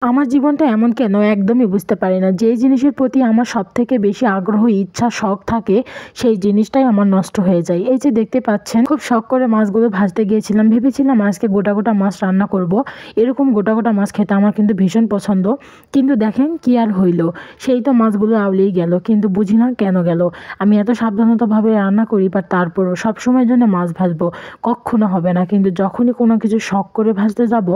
আমার জীবনটা এমন কেন একদমই বুঝতে পারি না। যেই জিনিসের প্রতি আমার সবথেকে বেশি আগ্রহ, ইচ্ছা, শখ থাকে সেই জিনিসটাই আমার নষ্ট হয়ে যায়। এই যে দেখতে পাচ্ছেন, খুব শখ করে মাছগুলো ভাজতে গিয়েছিলাম। ভেবেছিলাম আজকে গোটা গোটা মাছ রান্না করব। এরকম গোটা গোটা মাছ খেতে আমার কিন্তু ভীষণ পছন্দ। কিন্তু দেখেন কি আর হইল, সেই তো মাছগুলো আউলেই গেল। কিন্তু বুঝি না কেন গেল। আমি এত সাবধানতাভাবে রান্না করি, বাট তারপরও সবসময়ের জন্য মাছ ভাজবো কখনো হবে না। কিন্তু যখনই কোনো কিছু শখ করে ভাজতে যাব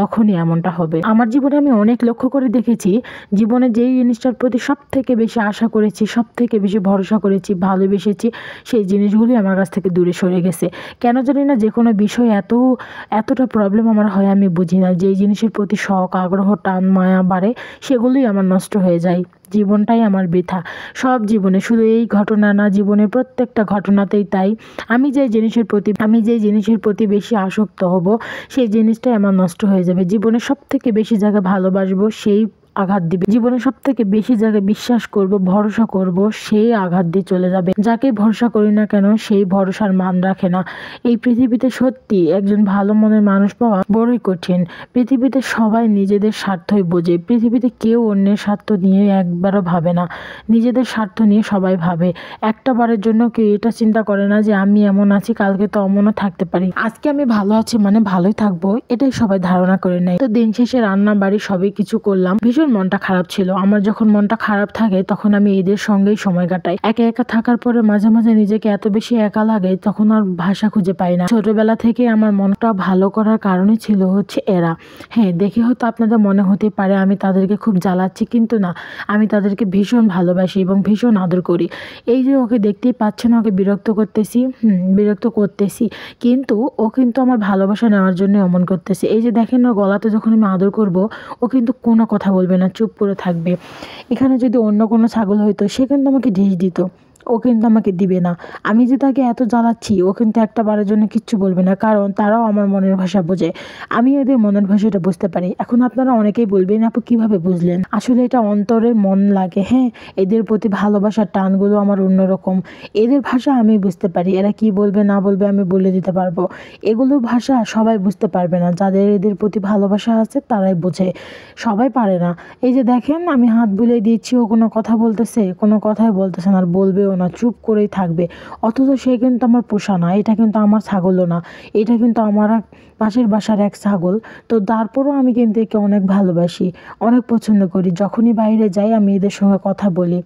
তখনই এমনটা হবে। আমার জীবনে আমি অনেক লক্ষ্য করে দেখেছি, জীবনে যেই জিনিসটার প্রতি সব থেকে বেশি আশা করেছি, সব থেকে বেশি ভরসা করেছি, ভালোবেসেছি, সেই জিনিসগুলি আমার কাছ থেকে দূরে সরে গেছে। কেন জানি না, যে কোনো বিষয় এতটা প্রবলেম আমার হয় আমি বুঝি না। যেই জিনিসের প্রতি শখ, আগ্রহ, টান, মায়া বাড়ে সেগুলোই আমার নষ্ট হয়ে যায়। জীবনটাই আমার বৃথা। সব জীবনে, শুধু এই ঘটনা না, জীবনের প্রত্যেকটা ঘটনাতেই তাই। আমি যেই জিনিসের প্রতি বেশি আসক্ত হব সেই জিনিসটাই আমার নষ্ট হয়ে যাবে। জীবনে সব থেকে বেশি জায়গা ভালোবাসবো, সেই আঘাত দিবে। জীবনে সব থেকে বেশি জায়গায় বিশ্বাস করব, ভরসা করব, সেই আঘাত দিয়ে চলে যাবে। যাকে ভরসা করি না কেন সেই ভরসার মান রাখে না। এই পৃথিবীতে সত্যি একজন ভালো মনের মানুষ পাওয়া বড়ই কঠিন। পৃথিবীতে সবাই নিজেদের স্বার্থই বোঝে। পৃথিবীতে কেউ অন্যের স্বার্থ নিয়ে একবারও ভাবে না। নিজেদের স্বার্থ নিয়ে সবাই ভাবে। একটা বারের জন্য কেউ এটা চিন্তা করে না যে আমি এমন আছি, কালকে তো অমনও থাকতে পারি। আজকে আমি ভালো আছি মানে ভালোই থাকবো, এটাই সবাই ধারণা করে নেয়। তো দিন শেষে রান্না বাড়ি সবই কিছু করলাম, ভীষণ মনটা খারাপ ছিল। আমার যখন মনটা খারাপ থাকে তখন আমি এদের সঙ্গেই সময় কাটাই। একা একা থাকার পরে মাঝে মাঝে নিজেকে এত বেশি একা লাগে, তখন আর ভাষা খুঁজে পাই না। ছোটবেলা থেকে আমার মনটা ভালো করার কারণই ছিল হচ্ছে এরা। হ্যাঁ, দেখে হয়তো আপনাদের মনে হতে পারে আমি তাদেরকে খুব জ্বালাচ্ছি, কিন্তু না, আমি তাদেরকে ভীষণ ভালোবাসি এবং ভীষণ আদর করি। এই যে ওকে দেখতেই পাচ্ছেন, ওকে বিরক্ত করতেছি, কিন্তু ও কিন্তু আমার ভালোবাসা নেওয়ার জন্য অমন করতেছে। এই যে দেখেন, ওর গলাতে যখন আমি আদর করব, ও কিন্তু কোনো কথা বলবে না, চুপ করে থাকবে। এখানে যদি অন্য কোনো ছাগল হইতো, সে কিন্তু আমাকে ঢিস দিত, ও কিন্তু আমাকে দিবে না। আমি যে তাকে এত জ্বালাচ্ছি, ও কিন্তু একটা বারের জন্য কিচ্ছু বলবে না, কারণ তারাও আমার মনের ভাষা বোঝে। আমি এদের মনের ভাষাটা বুঝতে পারি। এখন আপনারা অনেকেই বলবেন, আপু কিভাবে বুঝলেন? আসলে এটা অন্তরের মন লাগে। হ্যাঁ, এদের প্রতি ভালোবাসার টানগুলো আমার অন্যরকম। এদের ভাষা আমি বুঝতে পারি, এরা কি বলবে না বলবে আমি বলে দিতে পারবো। এগুলো ভাষা সবাই বুঝতে পারবে না, যাদের এদের প্রতি ভালোবাসা আছে তারাই বোঝে, সবাই পারে না। এই যে দেখেন, আমি হাত বুলিয়ে দিচ্ছি, ও কোনো কথা বলতেছে, কোনো কথাই বলতেছে না, আর বলবেও না, চুপ করেই থাকবে। অথচ সে কিন্তু আমার পোষা না, এটা কিন্তু আমার ছাগলও না, এটা কিন্তু আমার পাশের বাসার এক ছাগল। তো তারপরও আমি কিন্তু একে অনেক ভালোবাসি, অনেক পছন্দ করি। যখনই বাইরে যাই আমি এদের সঙ্গে কথা বলি,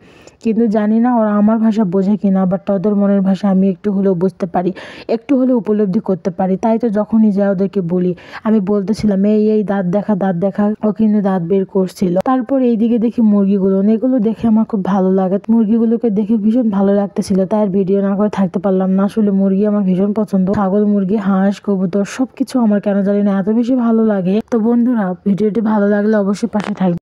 কিন্তু জানি না ওরা আমার ভাষা বোঝে কিনা, বাট ওদের মনের ভাষা আমি একটু হলেও বুঝতে পারি, একটু হলেও উপলব্ধি করতে পারি। তাই তো যখনই যাই ওদেরকে বলি। আমি বলতেছিলাম এই দাঁত দেখা, দাঁত দেখা, ও কিন্তু দাঁত বের করছিল। তারপর এইদিকে দেখি মুরগিগুলো, এগুলো দেখে আমার খুব ভালো লাগে। মুরগিগুলোকে দেখে ভীষণ ভালো লাগতেছিল, তাই আর ভিডিও না করে থাকতে পারলাম না। আসলে মুরগি আমার ভীষণ পছন্দ, ছাগল, মুরগি, হাঁস, কবুতর সবকিছু আমার কেন জানি না এত বেশি ভালো লাগে। তো বন্ধুরা, ভিডিওটি ভালো লাগলে অবশ্যই পাশে থাকবে।